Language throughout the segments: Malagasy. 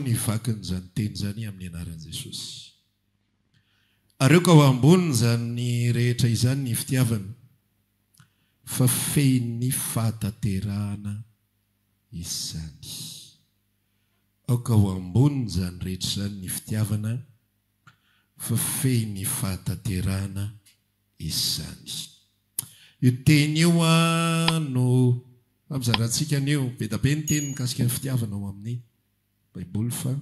ny vakin'izany teny zany amin'ny anaran'i Jesosy. Areoko ao ambony zany rehetra izany ny fitiavana fa feny fahataterahana izany. Aoka ao ambony zany rehetra izany ny fitiavana fa feny fahataterahana izany. Io teny io no ampizarantsika anio be da be ny teny mikasika ny fitiavana ao amin'ny Baiboly fa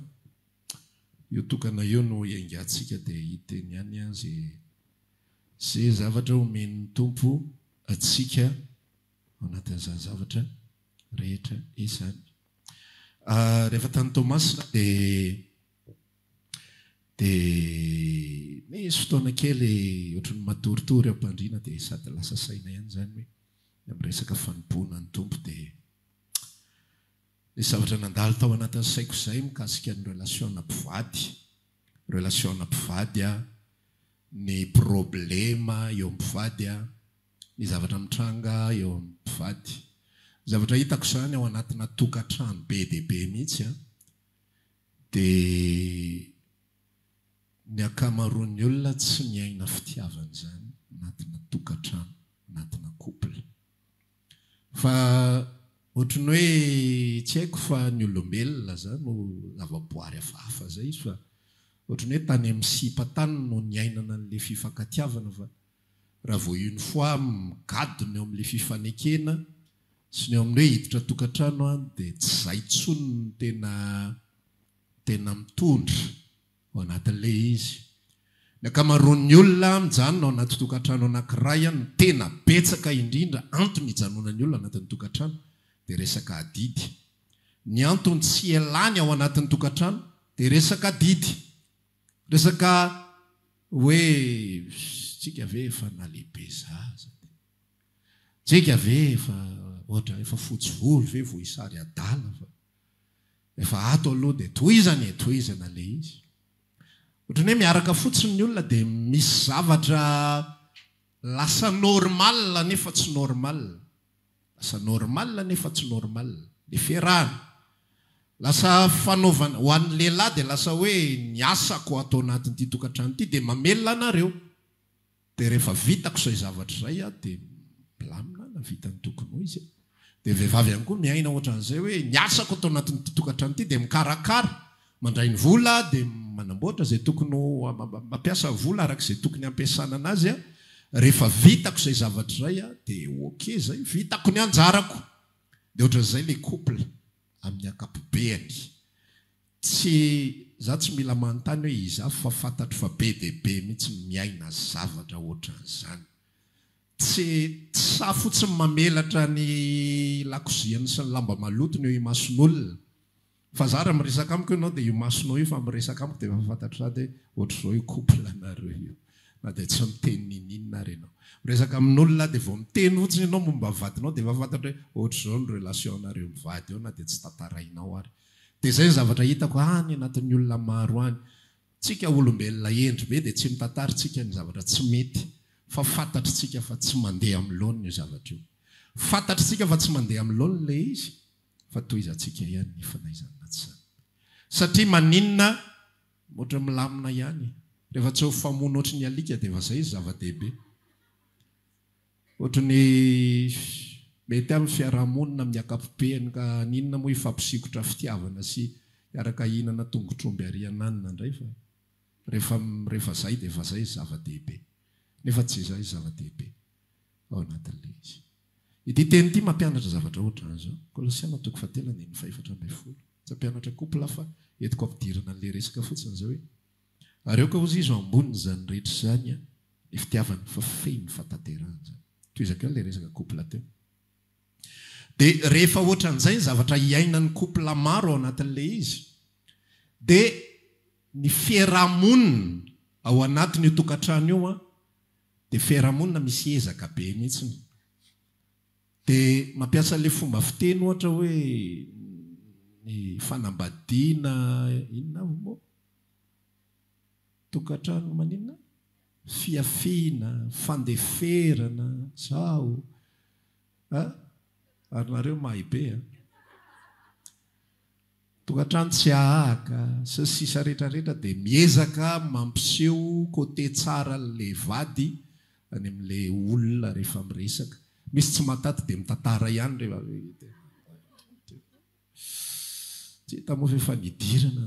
io tokana io no iangatsika dia hiteny ihany zay zavatra omeny Tompo atsika ao anatin'izany zavatra rehetra izany. Rehefa tany Tomasina dia misy fotoana kely ohatran'ny matoritory ampandriana dia sady lasa saina ihany zany hoe amin'ny resaka fanompoana ny Tompo dia ny zavatra nandalo tao anatin'ny saiko izay mikasika ny relasiona mpivady ny problema eo mpivady ny zavatra mitranga eo mpivady. Zavatra hitako izany ao anatina tokantrano be dia be mihitsy dia ny akamaroan'ny olona tsy miaina fitiavana izany anatina tokantrano, anatina couple. Fa ohatrany hoe tsy haiko fa ny olombelona zany no zavaboary hafahafa zay izy fa ohatrany hoe tany amin'ny sipatany no niainana n'le fifankatiavana fa raha vao une fois migadona eo amin'le fifanekena sy ny eo amin'ny hoe hiditra tokantrano dia tsy zay tsony no tena mitondra ao anatin'le izy. Ny akamaroan'ny olona mijanona ao anaty tokantrano anankiray ny tena betsaka indrindra antony hijanonan'ny olona anatin'ny tokantrano dia resaka adidy. Ny antony tsy elany ao anatin'ny tokantrano dia resaka adidy. Resaka hoe tsika ve efa nalehibe zaza, tsika ve efa fotsy volo ve vo isary adala fa efa ato aloha dia tohizana le izy. Ohatrany hoe miaraka fotsiny ny olona dia misy zavatra lasa normal nefa tsy normal. Lasa normal nefa tsy normal. Le fiarahana. Lasa fanaovana ho an'ny lehilahy dia lasa hoe ny asako atao anatin'ity tokantrano ity dia mamelona anareo. Dia rehefa vitako izay zavatra izay dia milamina na vita ny tokony ho izy. Dia vehivavy ihany koa miaina ohatran'izay hoe ny asako atao anatin'ity tokantrano ity dia mikarakara, mandray ny vola dia manamboatra izay tokony mampiasa vola arak'izay tokony ampiasana anazy. Rehefa vitako izay zavatra izay dia okey zay, vitako ny anjarako. Dia ohatran'izay le couple amin'ny ankapobeny. Za tsy mila manontany hoe iza fa fantatro fa be dia be mihitsy miaina zavatra ohatran'izany. Tsy safotsy mamelatra ny lakoziany sy ny lamba malotony eo imason'olona. Fa za raha miresaka amiko ianao dia io masonao io fa miresaka amiko dia mahafantatro sady ohatr'izao io couple anareo io. Na dia tsy miteny ninona renao. Miresaka amin'olona dia vao miteny fotsiny ianao momba vadinao dia mahafantatro hoe ohatr'izao ny relation anareo mivady eo na dia tsy tantarainao ary. Dia izay ny zavatra hitako any anatin'ny olona maro any. Tsika olombelona endry be dia tsy mitantara tsika ny zavatra tsy mety. Fa fantatry tsika fa tsy mandeha amin'ny laoniny io zavatra io. Fantatry tsika fa tsy mandeha amin'ny laoniny ilay izy. Fa tohizantsika ihany ny fanaizana tsara. Satria maninona ohatra milamina ihany. Rehefa tsy ho famono ohatry ny alika dia efa izay izy zava-dehibe. Ohatry ny mety amin'ny fiarahamonina amin'ny ankapobeny ka ninona moa ifampisikotra fitiavana sy hiaraka hihinana tongotr'omby ariananina indray fa rehefa izay dia efa izay izy zava-dehibe. Nefa tsy izay zava-dehibe ao anatin'ilay izy. Ity teny ity mampianatra zavatra ohatran'izao. Kolosiana 4:4. Tsy mampianatra couple fa entiko ampidirana an'ilay resaka fotsiny izao hoe areoka hozy izy amboniny izany rehetra izany ny fitiavana fa feno fahataterahana izany. Toy izaka ilay resaka couple teo. Dia rehefa ohatran'izay ny zavatra iainan'ny couple maro ao anatin'ilay izy dia ny fiarahamonina ao anatin'io tokantrano io dia fiarahamonina misy ezaka be mihitsiny. Dia mampiasa ilay fomba fiteny ohatra hoe ny fanambadiana inona moa? Tokantrano maninona? Fiafiana, fandeferana, zao. Ary nareo mahay be. tokantrano tsy ahaka sy sisa rehetrarehetra dia miezaka mampiseho côté tsara le vady any amin'le olona rehefa miresaka. Misy tsy mataty dia mitantara ihany rehefa tamoa efa nidirana.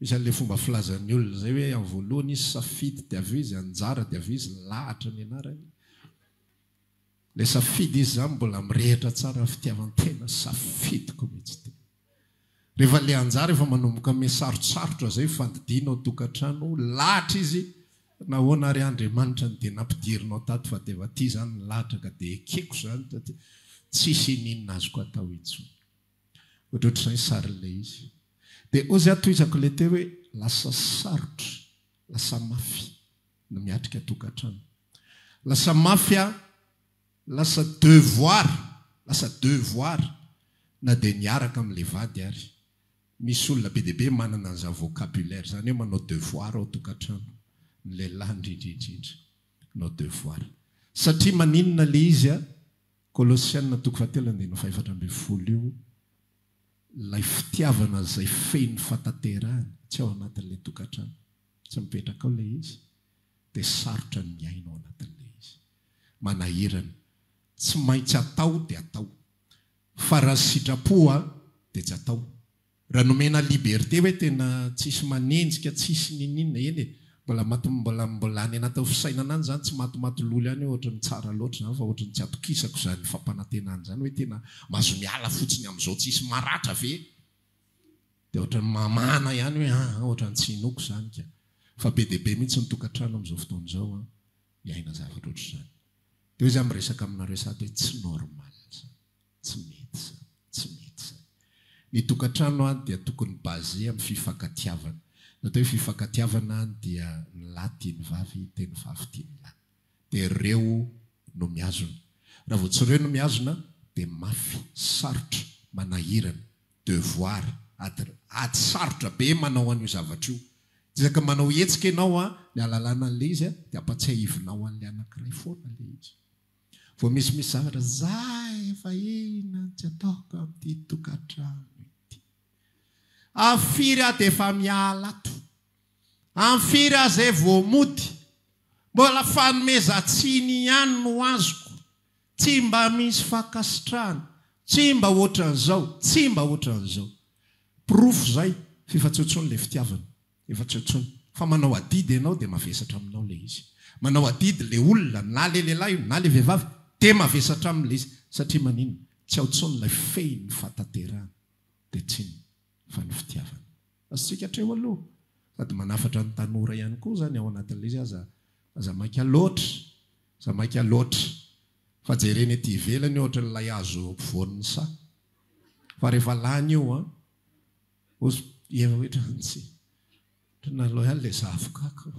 Misy an'le fomba filazan'ny olona zay hoe amin'ny voalohany izy safidy dia avy izy anjara dia avy izy lahatra ny anarany. Le safidy izy zany mbola mirehitra tsara fitiavan-tena, safidiko mihitsy tena. Rehefa le anjara efa manomboka misarosarotra zay fandidianao tokantrano, lahatra izy nahoana ary Andriamanitra ny dia nampidirinao tato fa dia ty zany ny lahatra ka dia ekeko zany tsisy ninona azoko atao intsony. Ohatrohatr'izay sarin'ilay izy. Dia ozy atoizako le teo hoe lasa sarotra, lasa mafy no miatrika tokantrano. Lasa mafy lasa devoir na dia niaraka amin'ilay vady ary. Misy olona be dia be manana an'izany vocabulaire zany hoe manao devoir ao tokantrano. Ny lehilahy indrindrindrindra manao devoir. Satria maninona le izy Kolosianina 3:4 io, ilay fitiavana izay feno fataterahana tsy ao anatin'ilay tokantrano. Tsy mipetraka ao ilay izy dia sarotra ny miaina ao anatin'ilay izy. Manahirana. Tsy maintsy atao dia atao. Fa raha sitrapo dia tsy atao. Raha nomena liberté hoe tena tsisy manenjika, tsisy ninina eny mbola any anaty fisainana any zany tsy matomatololy any ohatra ny tsara loatra zany fa ohatra ny tsy atokisako zany fampanantenana zany hoe tena mahazo miala fotsiny amin'izao tsisy maratra ve dia ohatra ny mamana ihany hoe ohatra ny tsy inoko zany ka. Fa be dia be mihitsy ny tokantrano amin'izao fotoana izao miaina zavatra ohatra izany. Dia izy miresaka aminareo sady hoe tsy normal zany, tsy mety zany, tsy mety zany. Ny tokantrano dia tokony basé amin'ny fifankatiavana. Natao hoe fifankatiavana dia ny lahy tia ny vavy, dia ny vavy tia ny lahy. Dia ireo no miazona. Raha vao tsy ireo no miazona dia mafy, sarotra, manahirana, devoir, ady sarotra be manao an'io zavatra io. Tsaka manao hetsika ianao ny alalana an'ilay izy dia ampatsiahivinao an'ilay anankiray foana ilay izy. Vao misy zavatra zahay efa ina tsy ataoko amin'ity tokantrano ity. Afiry dia efa miala ato. Amfiry izay vao mody. Mbola fanomezan-tsiny ihany no azoko. Tsy mba misy fankasitrahana. Tsy mba ohatran'izao. Tsy mba ohatran'izao. Profo zay fifatsotsony ilay fitiavana. Efatsotsony. Fa manao adidy ianao dia mavesatra aminao ilay izy. Manao adidy ilay olona na ilay lehilahy na ilay vehivavy dia mavesatra amin'ilay izy. Satria maninona? Tsy ao tsony ilay fehiny fataterahana. Dia tsy fa ny fitiavana. Asitsika hatreo aloha. Sady manafatra ny tanora ihany koa zany ao anatin'ilay izy aza maika loatra. Aza maika loatra. Fa jereny ety ivelany ohatra n'ilay azo mpivoan'ny sa. Fa rehefa lany io eva ohatra tsy. Nalao ihany ilay zavokako.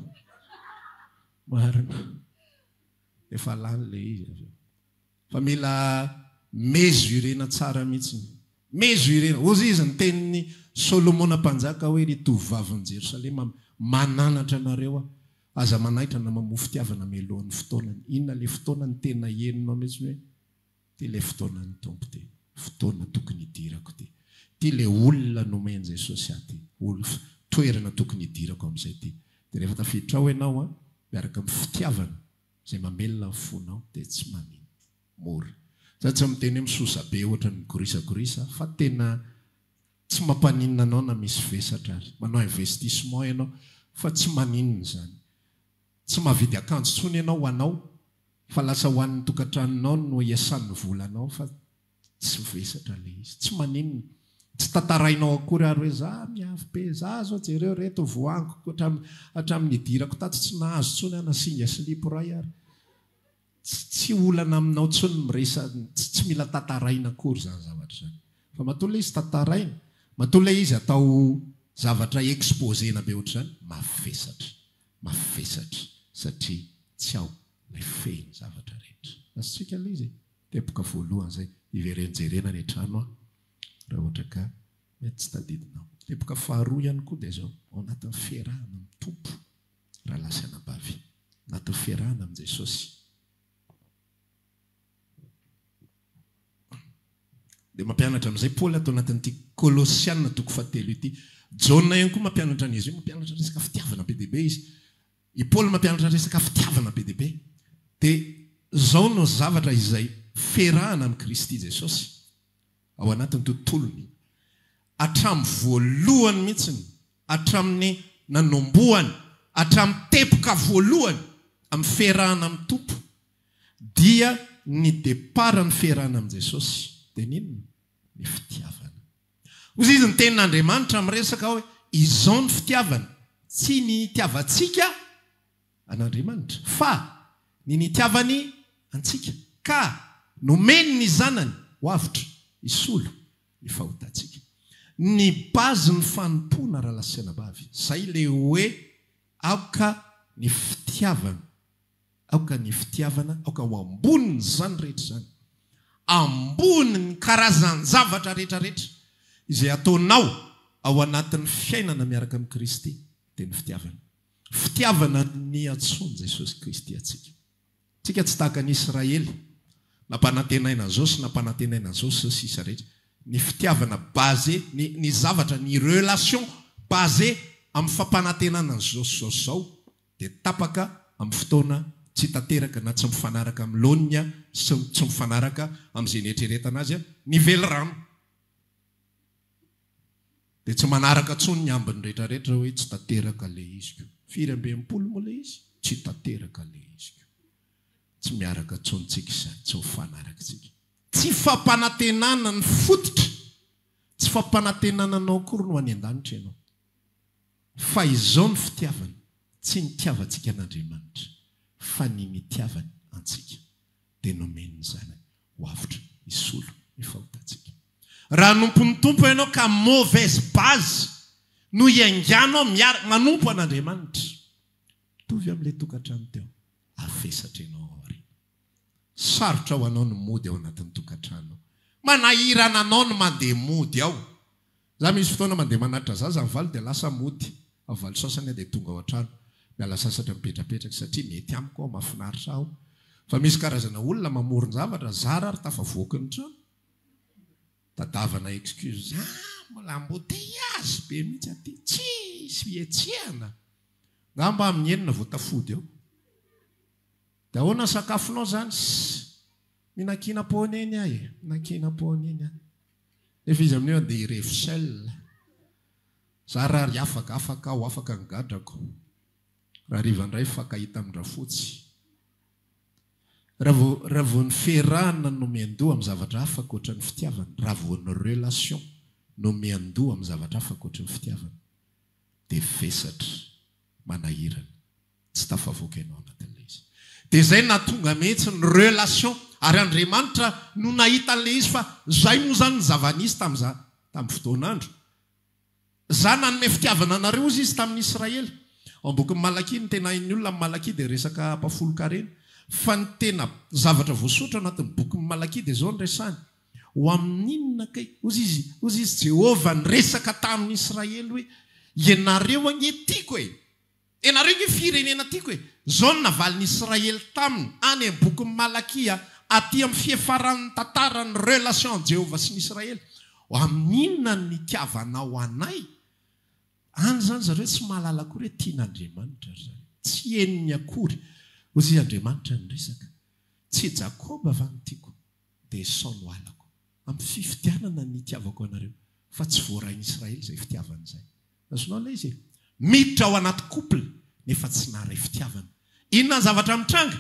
Marina. Efa lany ilay izy. Fa mila mesurena tsara mihitsy. Mesurena. Ozy izy ny tenin'ny Solomona mpanjaka hoe ry tovovavy Jerosalema mananatra anareo aza manaitra na mamofy fitiavana melohan'ny fotoanany. Inona ilay fotoana ny tena heninao mihitsy hoe ty ilay fotoanany tompo ty. Fotoana tokony hidirako ty. Ty ilay olona nomeny Jesosy aty. Toerana tokony hidirako amin'izay ty. Dia rehefa tafiditra ao ianao miaraka amin'ny fitiavana izay mamelona ny fonao dia tsy manino. Mora. Za tsy miteny misosa be ohatra ny gorisagorisa fa tena tsy mampaninona anao na misy vesatra ary. Manao investissement ianao fa tsy maninona zany. Tsy mahavidy akanjo tsony ianao ho anao fa lasa ho an'ny tokantranonao no iasan'ny volanao fa tsy vesatra ilay izy. Tsy maninona. Tsy tantarainao akory ary hoe za miavy be, za zao jereo reto voangiko hatramin'ny idirako tato tsy nahazo tsony ana singa silipo ray ary. Tsy olana aminao tsony miresa, tsy mila tantaraina akory zany zavatra zany. Fa matoa ilay izy tantaraina, matoa ilay izy atao zavatra exposena be ohatra zany, mavesatra. Mavesatra satria tsy ao ilay fehiny zavatra rehetra. Asitsika ilay izy. Tepoka voalohany zay iverenjerena ny trano raha ohatra ka mety tsy tadidinao. Tepoka faharoa ihany koa dia zao ao anatin'ny fiarahana amin'ny tompo raha lasa anabavy. Anatin'ny fiarahana amin'ny Jesosy. Dia dia mampianatra amin'izay Paoly atao anatin'ity Kolosiana toko 7 ity. Jaona ihany koa mampianatra an'izy io, mampianatra resaka fitiavana be dia be izy. I Paoly mampianatra resaka fitiavana be dia be. Dia zao no zavatra izay ferahana amin'ny Kristy Jesosy ao anatin'ny tontolony. Hatramin'ny voalohany mihitsiny, hatramin'ny nanombohany, hatramin'ny tepoka voalohany amin'ny ferahana amin'ny tompo, dia ny départ ny ferahana amin'ny Jesosy dia ninona? Ny fitiavana. Hoy izy ny tenin'Andriamanitra miresaka hoe izao ny fitiavana, tsy ny tiavantsika an'Andriamanitra, fa ny nitiavany antsika, ka nomeny ny zanany ho avitra isolo ny fahotantsika. Ny bazy ny fanompona raha lasiana bavy. Zay le hoe aoka ny fitiavana, aoka ny fitiavana, aoka ho amboniny zany rehetra zany, amboniny karazany zavatra rehetrarehetra izay ataonao ao anatin'ny fiainana miaraka amin'ny Kristy dia ny fitiavana. Fitiavana ny antsoiny Jesosy Kristy atsika. Tsika tsy tahaka ny Israely, nampanantenaina zao sy nampanantenaina zao sy sisa rehetra. Ny fitiavana basé, ny zavatra, ny relation basé amin'ny fampanantenana zao dia tapaka amin'ny fotoana tsy tanteraka na tsy mifanaraka amin'ny laonia sy tsy mifanaraka amin'izay nieritreretana azy ny velorano. Dia tsy manaraka tsony ny ambiny rehetrarehetra hoe tsy tanteraka le iziko. 420 moa le izy, tsy tanteraka le iziko. Tsy miaraka tsontsika izany, tsy mifanaraka tsika. Tsy fampanantenana ny fototra, tsy fampanantenana anao akory no any an-danitra ianao. Fa izao ny fitiavana, tsy nitiavantsika an'Andriamanitra, fa ny nitiavany antsika. Dia nomeny ny zanany ho avitra isolo ny fahotantsika. Raha nompon'ny tompo ianao ka mauvaise base no ianganao manompo an'Andriamanitra, tovy amin'ilay tokantrano teo, afesatra ianao ao aoriana. Sarotra ho anao ny mody ao anatin'ny tokantrano. Manahirana anao no mandeha mody ao. Za misy fotoana mandeha manatra zaza amin'ny valo dia lasa mody. Ao valo sasany dia tonga ao an-trano. Miala sasatra mipetrapetraka satria mety amiko ao mahafinaritra aho. Fa misy karazana olona mamorona zavatra, zara ary tafavoaka ny trano. Tadavana excuse. Mbola embouteillage be mihitsy aty. Tsisy fietsehana. Ngamba amin'ny enina vao tafody ao. Dia ahoana sakafonao zany? Minakina poneny ahy. Minakina poneny ahy. Nefa izy amin'io dia irefsel. Za raha afaka aho, afaka nigadrako. Raha rivandray fakahita amin'ny rafotsy. Raha vao ny ferahana no miandoha amin'ny zavatra hafa koatra ny fitiavana. Raha vao ny relation no miandoha amin'ny zavatra hafa koatra ny fitiavana. Dia vesatra manahirana. Tsy tafavoaka ianao anatin'ilay izy. Dia izay natonga mihitsy ny relation ary Andriamanitra no nahita an'ilay izy fa zay moa zany ny zava-nisy tamin'ny fotoan'andro. Za nanome fitiavana anareo izy tamin'ny Israely. Ao bokin'ny Malaki ny tena hain'ny olona amin'ny Malaki dia resaka ampafolo-karena. Fa ny tena zavatra voasoratra anatin'ny bokin'ny Malaki dia zao ny resany. Ho amin'inona kay? Ozy izy Jehova niresaka tamin'ny Israely hoe ianareo ange tiako e. Ianareo ange firenena tiako e. Zao ny navalin'ny Israely taminy any amin'ny bokin'ny Malaki aty amin'ny fiefaran'ny tantaran'ny relation Jehova sy ny Israely. Ho amin'inona ny tiavanao anay? Any zany zareo tsy mahalala akory hoe tian'Andriamanitra zany. Tsy henony akory. Ozy Andriamanitra ny resaka. Tsy Jakoba va ny tiako, dia Esau no alako. Amin'ny fifitianana ny tiavako anareo. Fa tsy voarain'ny Israely izay fitiavana izay. Azonao ilay izy. Miditra ao anaty couple nefa tsy naharay fitiavana. Inona ny zavatra mitranga?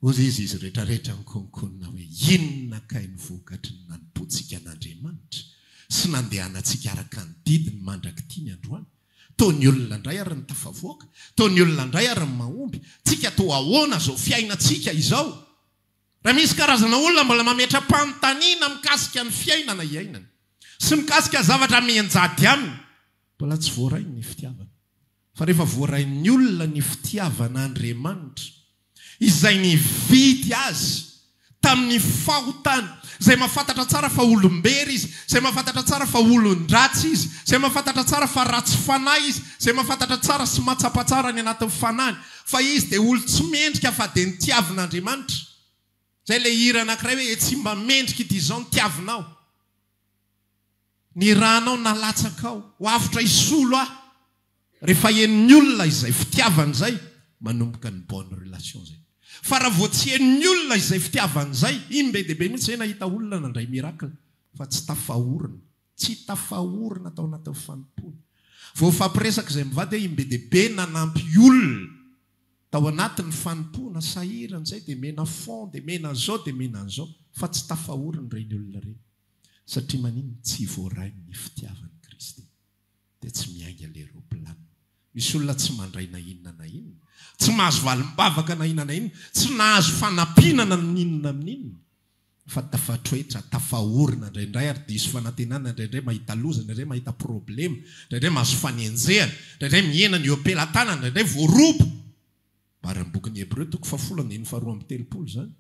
Ozy izy rehetrarehetra nikonkonina hoe inona kay ny vokatry ny nanompontsika an'Andriamanitra sy nandehanantsika araka ny didiny mandrakity ny androany. Tao ny olona indray ary ny tafavoaka, tao ny olona indray ary ny mahomby. Tsika tao ahoana zao fiainantsika izao? Raha misy karazana olona mbola mametra-panontaniana mikasika ny fiainana iainana sy mikasika zavatra mianjady aminy, mbola tsy voarainy ny fitiavana. Fa rehefa voarain'ny olona ny fitiavan'Andriamanitra izay nividy azy tamin'ny fahotany, izay mahafantatra tsara fa olombery izy, izay mahafantatra tsara fa olon-dratsy izy, izay mahafantatra tsara fa ratsy fanahy izy, izay mahafantatra tsara sy mahatsapa tsara ny anatin'ny fanahiny, fa izy dia olo tsy mendrika fa dia nitiavin'Andriamanitra. zay le hira anankiray hoe tsy mba mendrika ity izao ny tiavinao ny rahanao nalatsakao ho avitra isolo ah rehefa hen'ny olona izay fitiavany zay manomboka ny bonne relation zay fa raha vo tsy hen'ny olona izay fitiavany zay iny be deaibe mihitsy zay nahita olona nandray miracle fa tsy tafahorina tao anatin'ny fanompony vo fampiresaka izay mivady hoe iny be deaibe nanampy olona tao anatin'ny fanompona sahirana zay dia mena fond dia mena an'izao dia mena an'izao fa tsy tafahorina reny olona reny satria maniny tsy voarainy ny fitiavan'i Kristy dia tsy miainga le roplanina. Misy olona tsy mandray na inona na inona, tsy mahazo valim-bavaka na inona na inona, tsy nahazo fanampianana ninona amin'inona fa tafatoetra tafahorina indraindray ary diso fanantenana indraindray mahita loza indraindray mahita problema indraindray mahazo fanenjehana indraindray miena ny opelan-tanana indraindray voarobo barany bokin'ny Hébreux 10:7 zany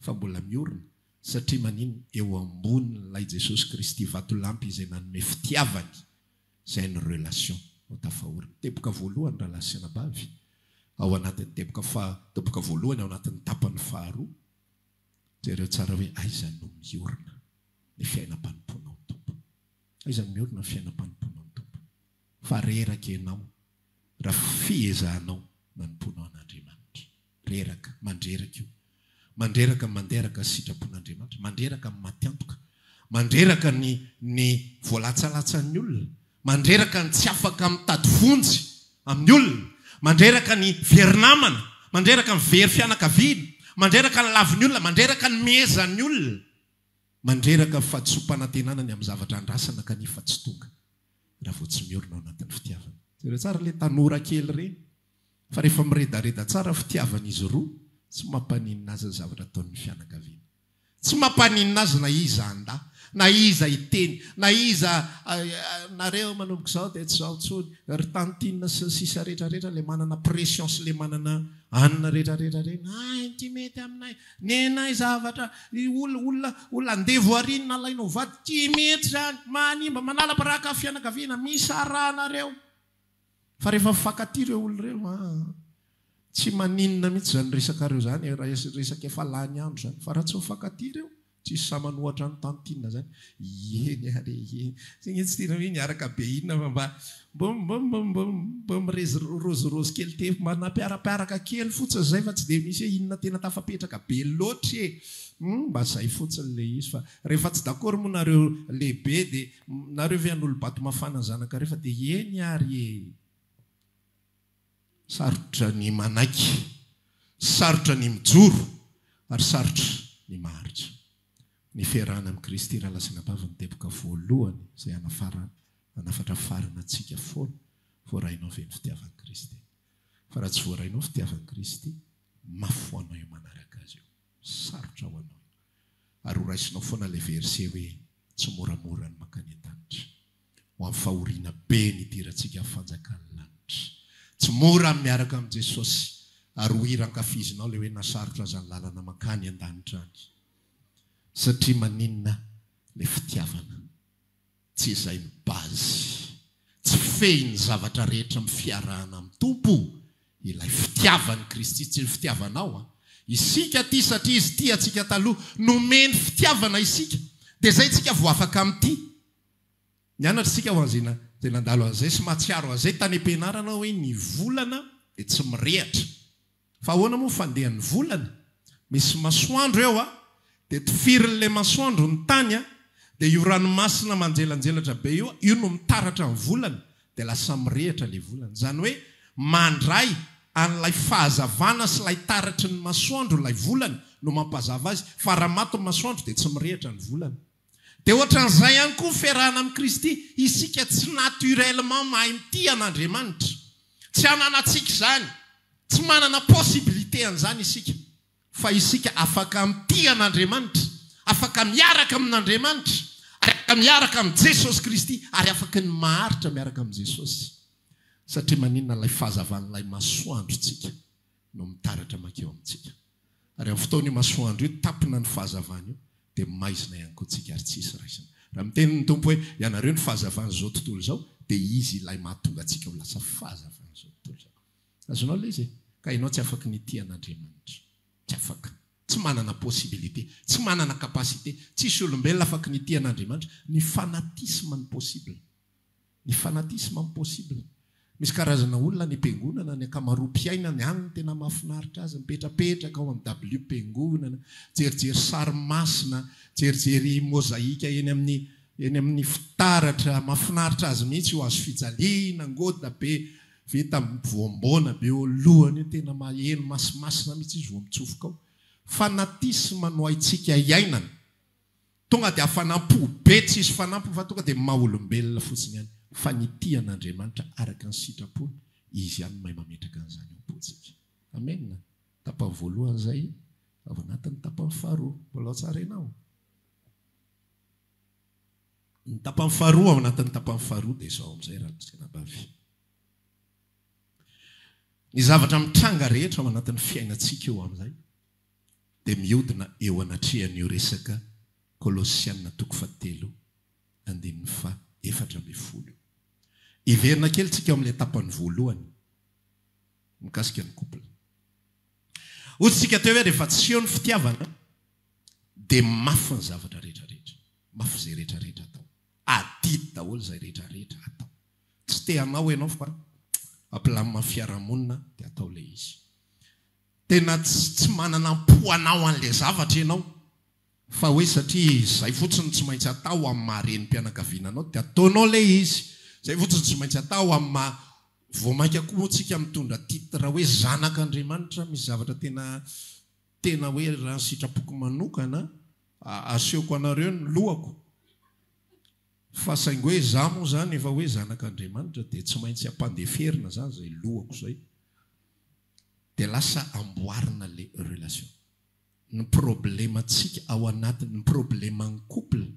fa mbola miorina satria manino eo ambonin'ilay Jesosy Kristy vatolampy izay nanome fitiavany izay ny relation ho tafahorina. Teboka voalohany raha lasiana bavy ao anatin'ny teboka voalohany ao anatin'ny tapany faharoa jereo tsara hoe aiza no miorina ny fiainam-panomponao tompo, aiza no miorina ny fiainam-panomponao tompo fa reraka ianao raha fihezahanao manomponao an'Andriamanitra, reraka mandreraka io, mandreraka manderaka sitrapon'Andriamanitra, mandreraka matiantoka, mandreraka ny voalatsalatsan'ny olona, mandreraka ny tsy afaka mitady vonjy amin'ny olona, mandreraka ny verinamana, mandreraka ny very fianakaviana, mandreraka ny lavin'ny olona, mandreraka ny mezan'ny olona, mandreraka ny fahadisom-panantenana ny amin'ny zavatra andrasana kanefa tsy tonga raha vao tsy miorina ao anatin'ny fitiavana. Zay tsara le tanora kely reny fa rehefa miredareda tsara fitiavan'izy roa tsy mampaninina azy ny zavatra ataon'ny fianakaviana, tsy mampaninina azy na iza anda, na iza iteny, na iza nareo manomboka izao dia tsy izao tsony ry tantinina sy sisa rehetrarehetra le manana pression sy le manana anina rehetrarehetra reny ty mety aminay nenay zavatra olona andevo arinina alainao vady ty mety zany manimba manala baraka fianakaviana misy arahanareo fa rehefa mifankaty ireo olona ireo tsy maninona mihitsy zany resakareo zany resaka efa lany andro zany fa raha tsy mifankaty ireo tsisy samanohatra ny tantinina zany eny are eny sy tsy tena hoe niaraka be inona fa mba mirozirosy kely te manampiarapiaraka kely fotsiny zay fa tsy dia misy hoe inona tena tafapetraka be loatra mba zay fotsiny le izy fa rehefa tsy d'accord moa nareo lehibe dia nareo ve an'olo-bato mafana ny zanaka rehefa dia eny ary sarotra ny manaiky, sarotra ny mijoro ary sarotra ny maharitra. Ny fiarahana amin'ny Kristy raha lasina bavy ny teboka voalohany izay anafatra farana antsika foana voarainao ve ny fitiavan'i Kristy. Fa raha tsy voarainao fitiavan'i Kristy mafy ho anao io manaraka azy io, sarotra ho anao. Ary ho raisinao foana ilay verset hoe tsy moramora ny mankany an-danitra ho amin'ny fahoriana be ny idirantsika amin'ny fanjakan'ny lanitra. Tsy mora miaraka amin'i Jesosy ary ho hiran-kafizinao ilay hoe nasarotra zany lalana mankany an-danitra any. Satria maninona ilay fitiavana tsy izay ny bazy, tsy fehiny zavatra rehetra amin'ny fiarahana amin'ny tompo ilay fitiavan'i Kristy, tsy ny fitiavanao isika ty satria izy ty atsika taloha nomeny fitiavana isika dia zay tsika vo afaka amin'ity. Nianatra isika ho an'izay dia nandalo an'izay sy mahatsiaro an'izay tany am-pianarana hoe ny volana dia tsy mirehatra fa ahoana moa fandehan'ny volana misy masoandro eo dia tofirin'ilay masoandro ny tany dia io ranomasina manjelanjelatra be io no mitaratra ny volana dia lasa mirehatra ilay volana. Zany hoe mandray an'ilay fahazavana sy ilay taratry ny masoandro ilay volana no mampazava azy fa raha maty ny masoandro dia tsy mirehatra ny volana. Dia ohatran'izay ihany koa fiarahana amin'ny Kristy isika tsy naturellement mahay mity an'Andriamanitra, tsy ananantsika izany, tsy manana possibilité an'izany isika fa isika afaka mity an'Andriamanitra, afaka miaraka amin'Andriamanitra, afaka miaraka amin'ny Jesosy Kristy ary afaka ny maharitra miaraka amin'ny Jesosy satria maninona ilay fahazavan'ilay masoandrotsika no mitaratra makeo amintsika. Ary amin'ny fotoana io masoandro io tapina ny fahazavana io dia maizina ihany koa tsika ary tsisy raisina. Raha mitenin'ny tompo hoe ianareo ny fahazavana izao tontolo izao dia izy ilay mahatonga antsika ho lasa fahazavana izao tontolo izao. Azonao ilay izy ka ianao tsy afaka nity an'Andriamanitra, tsy afaka, tsy manana possibilité, tsy manana capacité, tsisy olombelona afaky ny ity an'Andriamanitra. Ny fanatisme ny possible. Ny fanatisme ny possible. Misy karazana olona ny ampiangonana, ny akamaroam-piaina ny any ny tena mahafinaritra azy, mipetrapetraka ao amin'ny W-mpiangonana, jerijery sary masina, jerijery mozaika eny amin'ny fitaratra, mahafinaritra azy mihitsy io azo fijaliana, ngoda be, vita voamboana be eo lohany io, tena maheno masimasina mihitsy izy vao mitsofoka ao. Fanatisme no haitsika iainana. Tonga dia fanampo be, tsisy fanampo fa tonga dia maha-olombelona fotsiny ihany. Fa ny tia an'Andriamanitra araka ny sitrapony, izy ihany mahay mametraka an'izany am-potsika. Amen. Tapany voalohany izay, avy anatin'ny tapany faharoa. Mbola tsara ianao. Ny tapany faharoa avy anatin'ny tapany faharoa dia izao amin'izay raha senabavy. Ny zavatra mitranga rehetra ao anatin'ny fiainantsika eo amin'izay dia mihodina eo anatrehan'io resaka Kolosiana 3:4. Iverina kely tsika amin'ilay tapany voalohany mikasika ny couple. Ohatsika teo hoe rehefa tsy eo ny fitiavana dia mafy ny zavatra rehetrarehetra. Mafy izay rehetrarehetra atao. Adidy daholo izay rehetrarehetra atao. Tsy te hanao ianao fa ampilamina fiarahamonina dia atao ilay izy. Tena tsy manana po anao an'ilay zavatra ianao. Fa hoe satria izay fotsiny tsy maintsy atao amin'ny maharenim-pianakaviananao dia ataonao ilay izy. Izay fotsiny tsy maintsy atao amin'ny voamaika koa tsika mitondra titra hoe zanak'Andriamanitra. Misy zavatra tena hoe raha ny sitrapoko manokana asehoko anareo ny lohako. Fa saingy hoe za moa zany efa hoe zanak'Andriamanitra dia tsy maintsy ampandeferina zany izay lohako izay. Dia lasa amboarina ilay relation. Ny problemantsika ao anatiny, ny probleman'ny couple,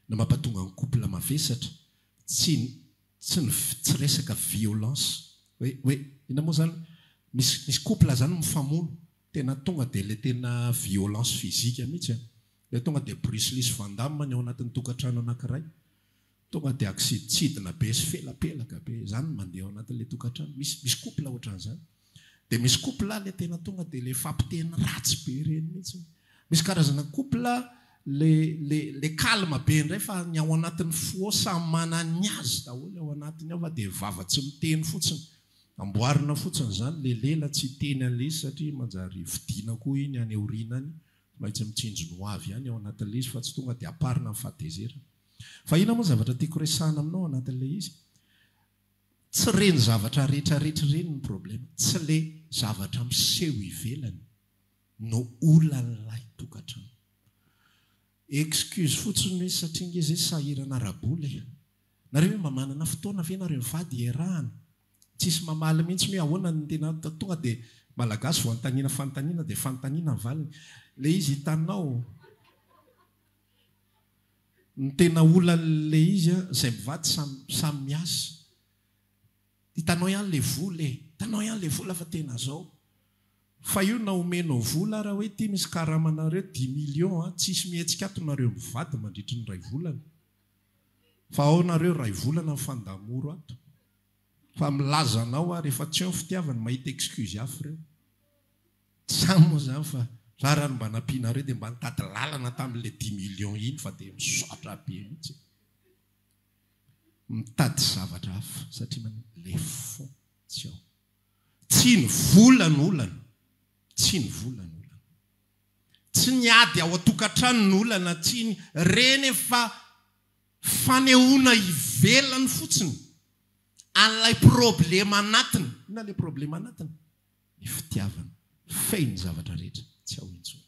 na mampatonga ny couple mavesatra, tsy resaka violence. Hoe ina moa zany, misy couple zany mifamono, tena tonga dia ilay tena violence physique mihitsy. Ilay tonga dia Bruce Lee Van Damme ny ao anatin'ny tokantrano anankiray. Tonga dia aksiditsidina be sy felapelaka be. Zany mandeha ao anatin'ilay tokantrano. Misy couple ohatran'izany. Dia misy couple ilay tena tonga dia ilay fampiteny ratsy be ireny mihitsy. Misy karazana couple le calme be indray fa ny ao anatin'ny fo samy manana azy daholo ao anatiny ao fa dia vava tsy miteny fotsiny. Amboarina fotsiny zany le lela tsy teny an'ilay izy satria manjary vidiana koa iny any aorinany. Maintsy mitsinjo no avy ihany ao anatin'ilay izy fa tsy tonga dia aparina amin'ny fahatezerana. Fa ina moa zavatra tiako resahana aminao anatin'ilay izy? Tsy reny zavatra rehetrarehetra reny ny problema. Tsy le zavatra miseho ivelany no olan'ilay tokantrano. Excuse fotsiny hoe satria nge izay sahirana raboly. Nareo hoe mamanana fotoana ve nareo mivady iarahana? Tsisy mamaly mihitsy hoe ahoana ny tena tonga dia malagasy vao antanina fanontaniana dia fanontaniana ny valiny. Le izy hitanao ny tena olan'le izy izay mivady samy miasa. Hitanao ihany le vola hitanao ihany le vola fa tena zao. Fa io na omenao vola raha hoe ty misy karamanareo 10 millions tsisy mihetsika ato nareo mivady mandritry ny ray volana. Fa ao nareo ray volana ny fandamoro ato. Fa milazanao rehefa tsy eo ny fitiavana mahita excuse hafa ireo. Samy moa zany fa raha mba nampianareo dia mba nitady lalana tamin'ilay 10 millions iny fa dia misotra be mihitsy. Mitady zavatra hafa satria le fond tsy ao. Tsy ny vola ny olana. Tsy ny vola ny olana. Tsy ny ady ao atokantrano ny olana. Tsy ny reny fa fanehoana ivelany fotsiny an'ilay problema anatiny. Ina ilay problema anatiny? Ny fitiavana. Fey ny zavatra rehetra. Tsy ao intsony.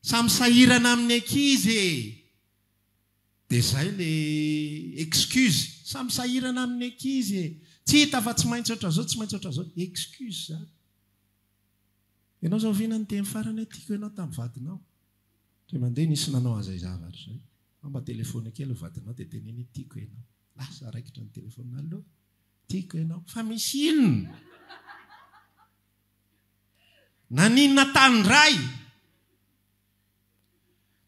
Samy sahirana amin'ny ankizy. Dia izay le excuse. Samy sahirana amin'ny ankizy. Tsy hita fa tsy maintsy oatra zao, tsy maintsy oatra zao. Excuse zany. Ianao zao vina ny teny farany tiako ianao tamin'ny vadinao. Dia mandeha nisy nanao an'izay zavatra izay. Mba telefona kely vadinao dia teneny tiako ianao. Lasa raikitra ny telefona. Allo, tiako ianao. Fa misy inona? Naninona tandray?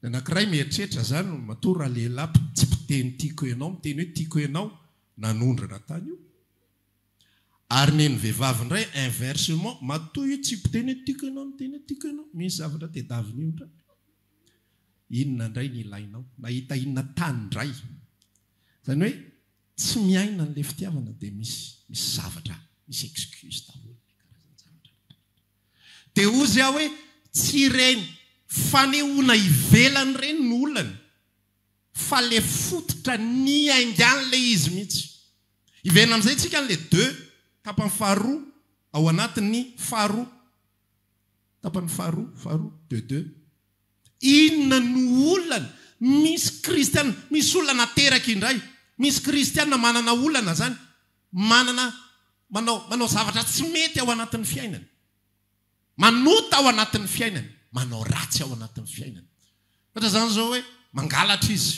Ny anankiray mieritreritra zany matora lehilahy tsy mpiteny tiako ianao, miteny hoe tiako ianao nanondrana tany io. ary neny vehivavy indray inversement matoy io tsy mpiteny tiako ianao miteny tiako ianao misy zavatra tedaviny io ndray inona indray ny ilainao nahita inona tany indray zany hoe tsy miaina n'le fitiavana dia misy zavatra misy excuse daholo dia ozy aho hoe tsy ireny fanehoana ivelany ireny no olany fa le fototra ny aingany le izy mihitsy ivelana amin'izay tsika n'le 2 tapany faharoa ao anatin'ny faharoa tapany faharoa 2 inona no olana misy kristiana misy olana teraka indray misy kristiana manana olana zany manao zavatra tsy mety ao anatin'ny fiainany manota ao anatin'ny fiainany manao ratsy ao anatin'ny fiainany ohatra zany zao hoe mangalatra izy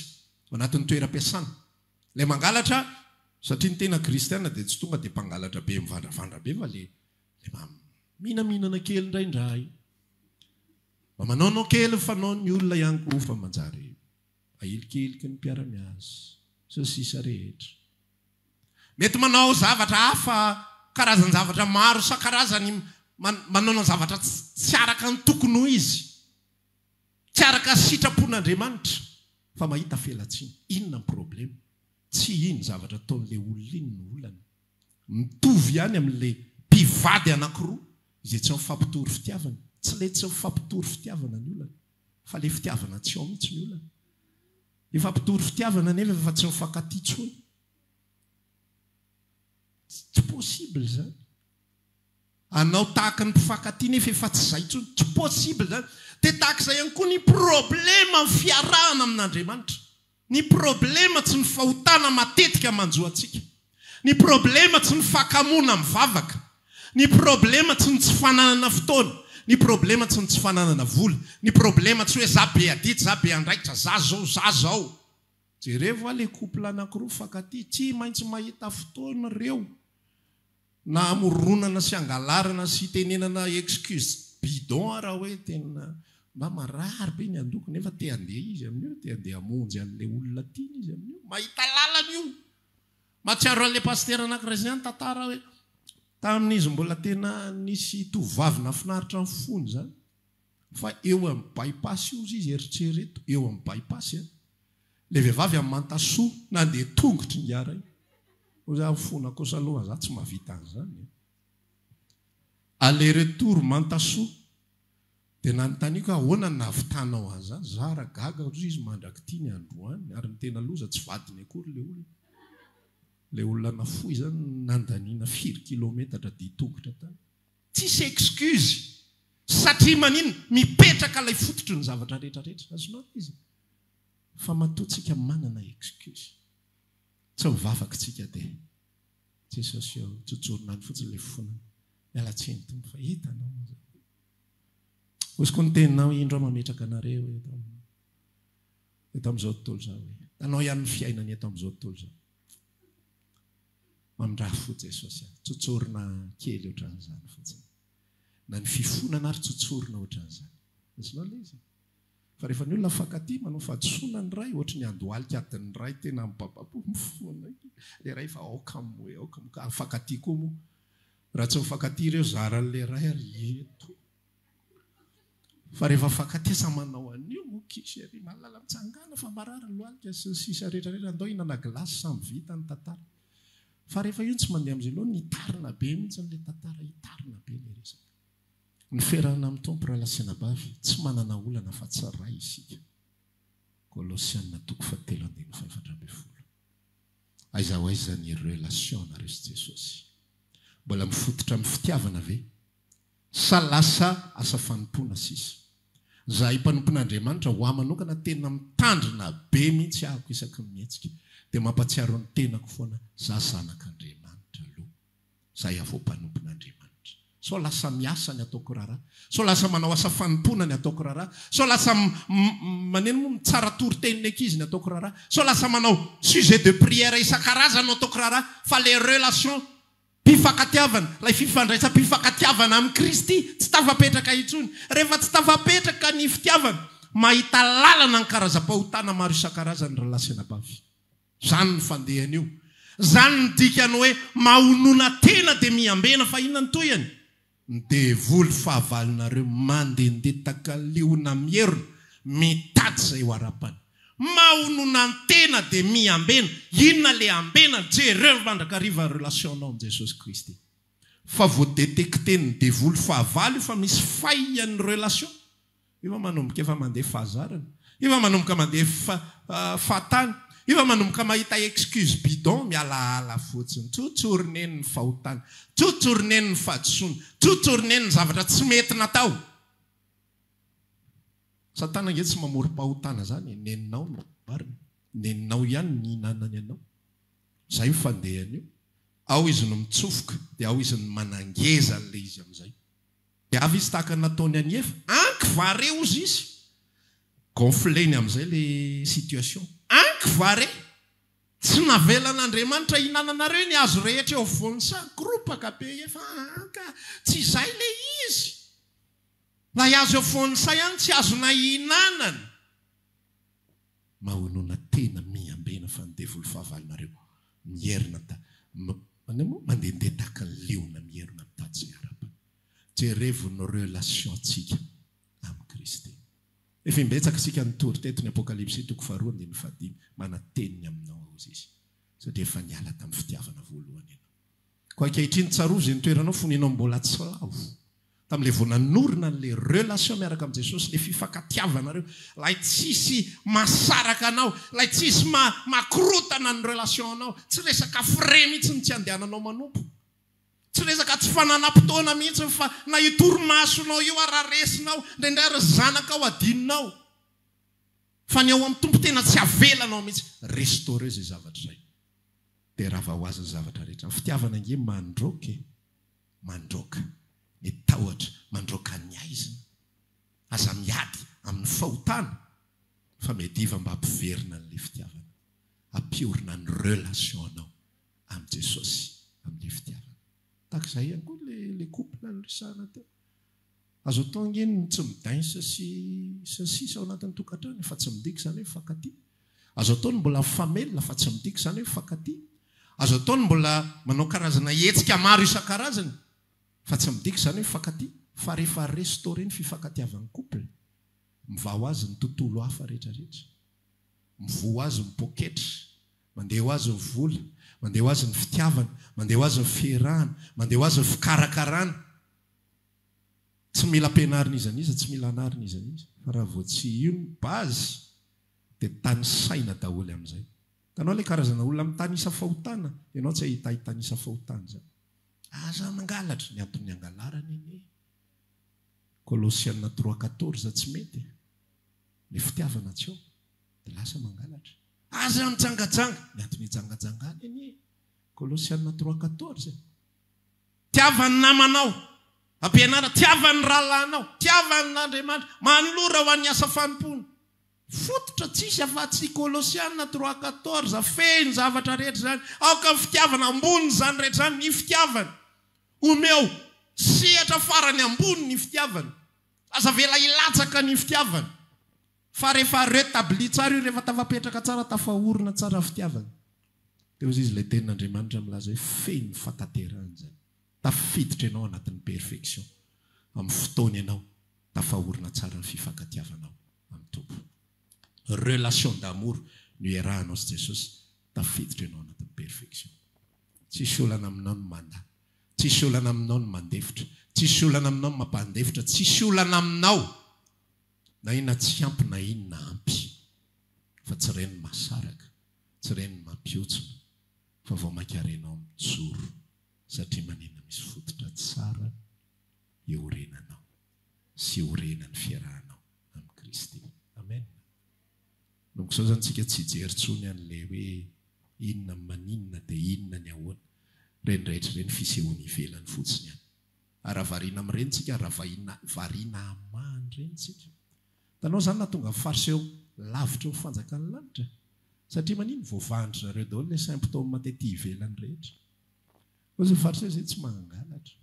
ao anatin'ny toeram-piasana le mangalatra satria ny tena kristiana dia tsy tonga dia mpangalatra be mivandravandra be fa le mihinamihinana kely indraindray mba manaonao kely fanao ny olona ihany koa fa manjary ahelikeliky ny mpiara-miasa sy sisa rehetra mety manao zavatra hafa karazany zavatra maro isan-karazany manao zavatra tsy araka ny tokony ho izy tsy araka sitrapon'Andriamanitra fa mahita felatsiny inona ny problema tsy iny zavatra ataon'le olona iny ny olana mitovy ihany amin'le mpivady anankiroa izay tsy mifampitory fitiavana tsy le tsy mifampitory fitiavana ny olana fa le fitiavana tsy ao mihitsy ny olana efa mpitory fitiavana nefa efa tsy mifankatia tsony tsy possible zany anao tahaka ny mpifankatia nefa efa tsy zay tsony tsy possible zany dia tahaka izay ihany koa ny problema ny fiarahana amin'Andriamanitra ny problema tsy ny fahotana matetika manjo antsika ny problema tsy ny fakamoana mivavaka ny problema tsy ny tsy fananana fotoana ny problema tsy ny tsy fananana vola ny problema tsy hoe za be adity za be andraikitra za zao jereo le couple anankiroa fankatia tsy maintsy mahita fotoana reo na amoronana sy angalarana sy tenenana excuse bidon raha hoe tena mba marary be ny andoko nefa te handeha izy amin'io te handeha hamonjy an'le olona tiany izy amin'io mahita lalana io matsiaro an'le pasteur anankiray zany tantara hoe tamin'izy mbola tena nisy tovavy nafinaritra ny fony zany fa eo amin'ny bypass io izy eritrereto eo amin'ny bypass le vehivavy amin'ny mantasoa nandeha tongotry ny ara io za fona kosa aloha za tsy mahavita an'izany aller retour mantasoa dia nanontaniako ahoana ny nahavitanao an'izany zara gaga ozy izy mandraky ny androany ary ny tena loza tsy vadiny akory le olona nafoy zany nandaniana 4 kilometatra ditongotra tany tsisy excuse satria manino mipetraka ilay fototry ny zavatra rehetrarehetra azonao izy fa matoatsika manana excuse tsy mivavaka tsika dia jesosy ao tsotsorona ny fotsiny le fonana mialatsiny tompo fa hitanao osiko ny teninao indro mametraka anareo eto amin'izao tontolo zao hoe tanao ihany ny fiainany eto amin'izao tontolo zao mamindraha fo jesosy tsotsorona kely ohatran'izany fotsiny na ny fifonana ary tsotsorona ohatran'izany azonao le izy fa rehefa ny olona fankatia manao fahadisoana ny ray ohatra ny andohalika adiny ray tena mibabapo mifona le ray fa aoka fankatia koa moa raha tsy mifankatia ireo zaran'le ray ary eto fa rehefa fankatia sa manao an'io mokisy ary mahalala mitsangana fa marary lohalika sy ny sisa rehetrarehetra andao hinana glasy samy vita ny tantara fa rehefa io tsy mandeha amin'izay loha nitarina be mihitsy n'le tantara hitarina be le resaka ny ferana amin'ny tompo raha lasina bavy tsy manana olana fa tsy ray isika Kolosianina 3:7-8 aiza ho aiza ny relation na resy Jesosy mbola mifototra amin'ny fitiavana ve sa lasa asa fanompona sisa zahay mpanompon'Andriamanitra ho ahy manokana tena mitandrina be mihitsy ahako isaky ny mihetsika dia mampatsiaro ny tenako foana za zanak'Andriamanitra aloha zahay avao mpanompon'Andriamanitra so lasa miasa ny ataoko raharaha so lasa manao asa fanompona ny ataoko raharaha so lasa maneno moa mitsara tory-teniny ankizy ny ataoko raharaha so lasa manao sujet de prière isan-karazana ataoko raharaha fa les relations mpifankatiavana lay fifandraisam-pifankatiavana amin'ny Kristy tsy tafapetraka itsony rehefa tsy tafapetraka ny fitiavana mahita lalana ny karazam-pahotana maro isan-karazany raha lasina bavy zany ny fandehana io Zany ny dikany hoe mahonona tena dia miambena fa inona ny toyany? Ny devoly fahavalonareo mandehandeha takaliona mierona mitady izay ho arapany. Mahonona ny tena dia miambena. Inona le ambena? Jereo mandrakariva relationao amin'ny Jesosy Kristy. Fa voadetekteny ny devoly fahavalo fa misy fahian'ny relation. Ifa manomboka efa mandeha fahazarana. Ifa manomboka mandeha fahatany. Ifa manomboka mahita excuse bidon mialaala fotsiny. Tsotsorineny ny fahotany. Tsotsorineny ny fahadisoana. Tsotsorineny ny zavatra tsy mety natao. Satana nge tsy mamorim-pahotana zany. Neninao no marina. Neninao ihany ny hinanany anao. Zay mifandehany io. Ao izy no mitsofoka, dia ao izy no manangeza le izy amin'izay. Dia avy izy tahaka nataony aniefa, ankivare ozy izy. Gonfleny amin'izay le situation. Ankivare, tsy navelan'Andriamanitra hinananareo ny azo rehetra eo vonsa, kropaka be efa anka, tsy izay le izy. Na azo eo vonsa ihany tsy azo na hinanana. Mahonona tena miambena fa ny devoly fahavalonareo. Mierina mandehandeha tahaka ny leona mierina mitady izay arapany. Jerevo ny relation antsika amin'ny Kristy. Efa imbetsaka isika nitory teto ny Apokalipsy 2:15 manateniny aminao izy. Satria efa niala tamin'ny fitiavana voalohany ianao. Koa ankehitriny tsaroa izay nitoeranao foninao mbola tsy lavo. Tamin'ilay vao nanorina n'ilay relation miaraka amin'ny Jesosy, ilay fifankatiavanareo, ilay tsisy masaraka anao, ilay tsisy makorotana ny relation anao, tsy resaka fre mihitsy tsy andehananao manompo. Tsy resaka tsy fananam-potoana mihitsy fa na itorimasonao io araresinao, indraindray ry zanakao adininao. Fa ny ao amin'ny tompo tena tsy avelanao mihitsy. Restauré izay zavatra izay. Dia raha ho azy ny zavatra rehetra. Fitiavana nge mandroka. Ny tahotra mandroka ny aizina. Aza miady amin'ny fahotana. Fa mediva mba hampiverina n'ilay fitiavana. Hampiorina ny relation anao amin'ny Jesosy amin'ilay fitiavana. Tahaka izay ihany koa le couple ny resahana teo. Azo atao ngeny tsy midainsa sy sisa ao anatin'ny tokantrano fa tsy midika izany hoe mifankatia. Azo atao ny mbola famela fa tsy midika izany hoe mifankatia. Azo atao ny mbola manao karazana hetsika maro isan-karazany fa tsy midika izany hoe mifankatia. Fa rehefa restauré ny fifankatiavan'ny couple, mivaha ho azy ny tontolo hafa rehetrarehetra. Mivoha ho azy ny poketra, mandeha ho azy ny vola, mandeha ho azy ny fitiavana, mandeha ho azy ny fiarahana, mandeha ho azy ny fikarakarana. Tsy mila ampianarina izaniza, tsy mila anarina izaniza. Fa raha vao tsy io ny bazy, dia tany saina daholo amin'izay. Tanao ilay karazana olona amin'ny tany isa fahotana, ianao tsy ahita tany isa fahotana zany. Aza mangalatra ny antony angalarana iny. Kolosiana 3:14 tsy mety. Ny fitiavana tsy eo, dia lasa mangalatra. Aza mijangajanga, ny antony hijangajangana iny. Kolosiana 3:14. Tiavany namanao, ampianara, tiavany rahalanao, tiavany n'Andriamanitra, manolora ho an'ny asa fanompona. Fototra tsisy afa-tsy Kolosiana 3:14, feny zavatra rehetra zany. Aoka ny fitiavana ambony zany rehetra zany, ny fitiavana. Omeo, sehatra farany ambony ny fitiavana. Aza vela ilatsaka ny fitiavana. Fa rehefa rétabli tsara io, rehefa tafapetraka tsara, tafahorina tsara fitiavana. Teo izy ilay tenin'Andriamanitra milaza hoe feny fataterana zany. Tafiditra ianao anatin'ny perfection. Amin'ny fotoana ianao, tafahorina tsara ny fifankatiavanao amin'ny tompo. Relation d'amour no iarahanao sy Jesosy, tafiditra ianao anatin'ny perfection. Tsisy olana aminao no manda. Tsisy olana aminao no mandefitra. Tsisy olana aminao no mampandefitra. Tsisy olana aminao na inona tsy ampy na inona ampy. Fa tsy reny masaraka, tsy reny mampiotsona, fa vao makarenao mijoro. Satria manina misy fototra tsara iorenanao sy iorenan'ny fiarahanao amin'ny Kristy. Amen. Noko izao zany tsika tsy hijery an'ilay hoe inona maninona dia inona ny ahoana. Reny rehetra ireny fisehoana ivelany fotsiny ihany. Raha variana amin'ireny tsika, raha variana amany ireny tsika. Tanao zany na tonga fariseo lavitra eo fanjakan'ny lanitra. Satria manino voavahantry nareo daholo ilay symptôme matety ivelany rehetra. Ozy fariseo izay tsy mangalatra.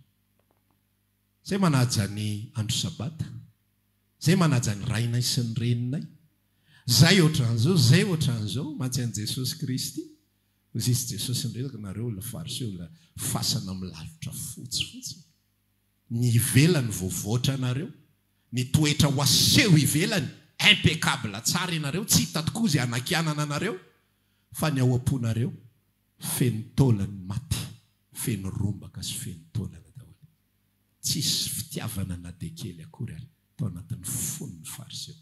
Izay manaja ny andro sabata. Izay manaja ny rainay sy ny reninay. Zay ohatran'izao, zay ohatran'izao, matsy an'i Jesosy Kristy. Zisy Jesosy ndraiky nareo la fariseo la fasana milalitra fotsifotsy. Ny ivelany voavoatra nareo, ny toetra ho aseho ivelany impeccable tsara nareo, tsy hita tokoa izay anakianana nareo, fa ny ao am-ponareo feno taolany maty, feno rombaka sy feno taolana daholo. Tsisy fitiavana na dia kely akory ary tao anatin'ny fon'ny fariseo.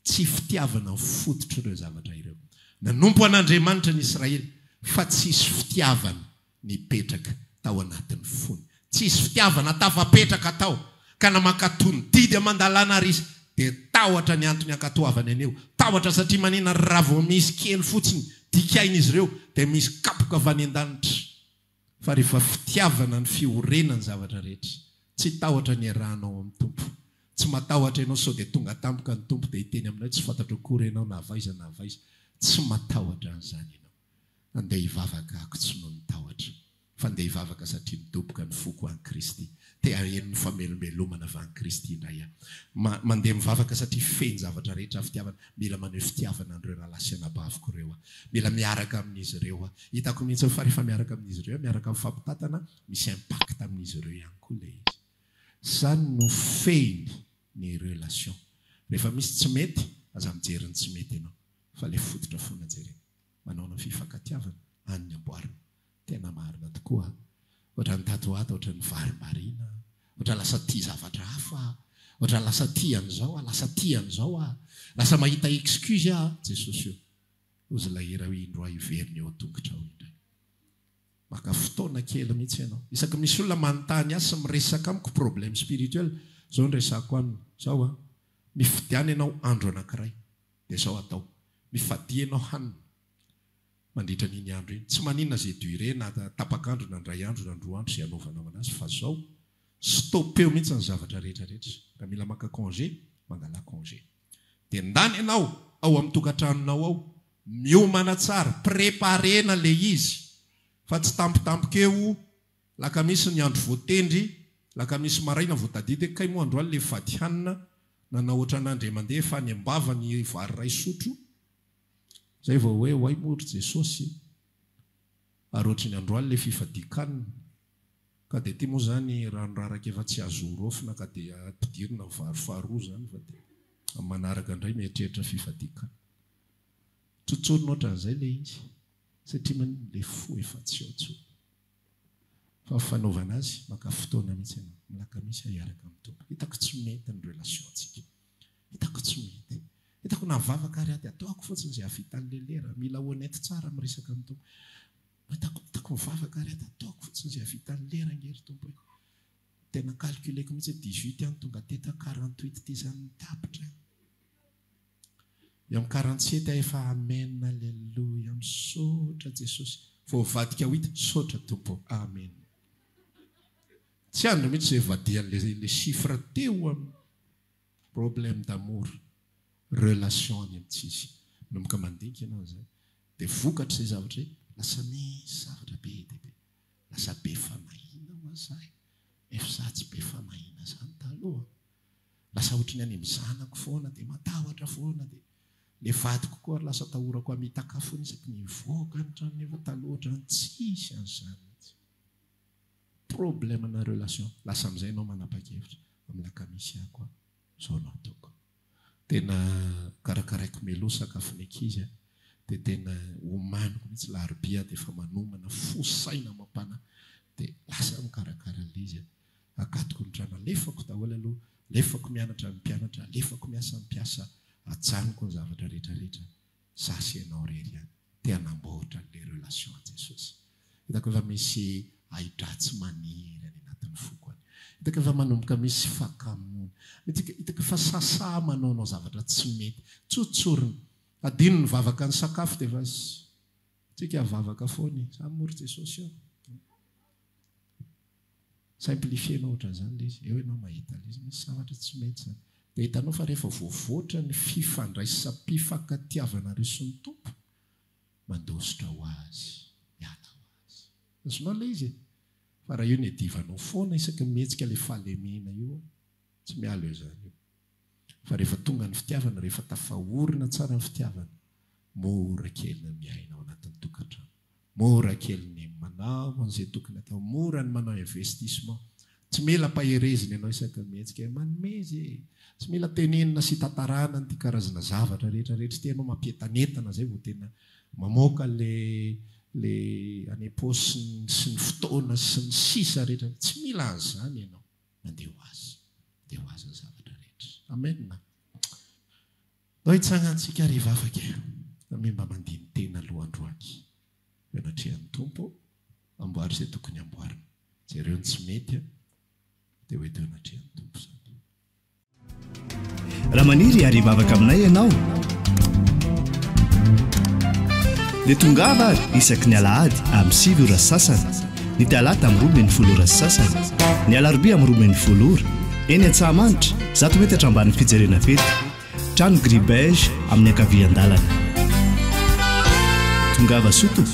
Tsy fitiavana fototra ireo zavatra ireo. Nanompo an'Andriamanitra ny Israely, fa tsisy fitiavana nipetraka tao anatin'ny fony. Tsisy fitiavana tafapetraka tao ka namakatony didy amandalana risy dia tahotra ny antony ankatoavany aneo. Tahotra satria manina ravo misy kely fotsiny dikain'izy ireo dia misy kapoka avy any an-danitra. Fa rehefa fitiavana ny fiorenany zavatra rehetra, tsy tahotra ny arahanao amin'ny tompo. Tsy matahotra ianao sao dia tonga tampoka ny tompo dia hiteny aminao tsy fantatra akory ianao na avaiza na avaiza. Tsy matahotra an'izany ianao. Andeha hivavaka ako tsy noho ny tahotra, fa andeha hivavaka satria midoboka ny foko an'i Kristy. Te aheno ny famelombelomana avy an'i Kristy indray aho. Mandeha mivavaka satria feny zavatra rehetra fitiavana. Mila maneho fitiavana an'ireo rahalasy anabaviko ireo. Mila miaraka amin'izy ireo. Hitako mihitsy fa rehefa miaraka amin'izy ireo, miaraka amin'ny fampitatana, misy impact amin'izy ireo ihany koa ilay izy. Zany no feny ny relation. Rehefa misy tsy mety, aza mijery ny tsy mety ianao. Fa ilay fototra foana jerena. Manao ny fifankatiavana, any amboarina. Tena marina tokoa. Ohatra ny tatoato, ohatra ny varimarina, ohatra lasa tia zavatra hafa, ohatra lasa tia an'izao, lasa tia an'izao, lasa mahita excuse Jesosy io. Ozy lahira indro iveriny eo an-tongotra indray. Maka fotoana kely mihitsy ianao. Isaky misy olona manontany azy sy miresaka amiko problème spirituel. Zao ny resako aminy. Zao mifidiana ianao andro anankiray. Dia zao atao. Mifadia ianao hanina. Mandritra n'iny andro iny. Tsy maninona zay durée na tapakandro na ndray andro na ndroa andro zay anaovanao anazy. Fa zao stopeo mihitsy ny zavatra rehetra rehetra. Raha mila maka congé, mangala congé. Dia ndany ianao ao amin'ny tokantranonao ao. Miomana tsara, préparena le izy. Fa tsy tampotampokeo, laka misy ny andro voatendry, laka misy maraina voatadidy, kay moa andro le fady hanina, na ohatra n'andre mandeha fa any ambava ny vary ray sotro. Zay vao hoe hoay mory Jesosy. Ary ohatry ny andro le fifadikanina. Ka dia ty moa zany rano raraka efa tsy azo rofina ka dia ampidirina vary faharoa zany fa dia manaraka indray mieritreritra fifadikana. Tsotsorina ohatran'izay le izy. Satria manina le fo efa tsy ao tsony. Fa fanaovana azy maka fotoana mihitsy ianao. Malaka misy hiaraka amin'ny tompo. Hitako tsy mety ny relation antsika. Hitako tsy mety. Hitako navavaka ary dia ataoko fotsiny izay havita ny lelera. Mila honnête tsara miresaka amin'ny tompo. Hitako mivavaka ary dia ataoko fotsiny izay havita ny lera ngery tompo. Tena calculeko mihitsy 18 any tonga teta 48 ty zany tapitra. Eo amin'ny 47 efa amen, alleluia, misaotra Jesosy. Vao vadika 8, saotra tompo, amen. Tsy andro mihitsy izay vadian'le chiffre teo amin'ny problème d'amour, relation any amintsisy. Nomboka mandinika ianao zay. Dia vokatra izay zavatra hoe lasa misy zavatra be dia be. Lasa be famahina ho azahay. Efa za tsy be famahina zany taloha. Lasa ohatry ny any amin'ny zanako foana dia matahotra foana dia le vadiko koa lasa tahorako hamitaka-fo isaky ny voaka ny trano efa taloha ohatrany tsisy an'izany. Problème na relation. Lasa amin'izay ianao manapa-kevitra. Amin'ny lakamisy ako zao no ataoko. Tena karakaraiko melo sakafony ankizy dia tena homaniko mihitsy larobia dia efa manomana fosaina mampana dia lasa mikarakara izy. Akatoko ny trano alefako daholo aloha, alefako mianatra ny mpianatra, alefako miasa ny mpiasa, ajanoko ny zavatra rehetrarehetra. Zasy ianao rery ihany. Te hanamboatra le relation an Jesosy. Hitako efa misy aidratsy maniry any anatin'ny foko any. Hitako efa manomboka misy fakamoana. Hitako efa sasà manaonao zavatra tsy mety. Tsotsorina. Adino ny vavaka ny sakafo dia efa tsika vavaka foany. Samory Jesosy eo. Simplifienao ohatran'izany le izy. Eo ianao mahita le izy. Misy zavatra tsy mety zany. Dia hitanao fa rehefa voavoatra ny fifankatiavana ireo sy ny tompo, mandositra ho azy, miala ho azy. Azonao le izy. Fa raha io ny adivanao foana isaky mihetsika ilay fahalemena io, tsy miala eo zany io. Fa rehefa tonga ny fitiavana, rehefa tafahorina tsara ny fitiavana, mora kely ny miaina ao anatin'ny tokantrano. mora kely ny manao an'izay tokony atao, mora ny manao investissement. Tsy mila paherezina ianao isaka mihetsika manomeze, tsy mila tenenina sy tantarana ny ty karazana zavatra rehetrarehetra, tsy tenao mampientanetana zay vao tena mamoaka le aneposy sy ny fotoana sy ny sisa rehetra, tsy mila azy zany ianao, mandeha ho azy ny zavatra rehetra. Amen. Hitsangantsika riva afaka mba mandiny tena lohandroaky anatrehan'ny tompo amboary izay tokony amboarina, zay ireo ny tsy mety dia hoe teo anatrehan'ny tompo zany. Raha maniry ariva afaka aminay ianao dia tongava isaky ny alahady amin'ny 7 ora sasany, ny talata amin'ny 12 ora sasany, ny alarobia amin'ny 12 ora, eny Antsahamanitra 100 metatra amban'ny fijerena fety, trano Gribege amin'ny ankavian-dalana. Tongava soto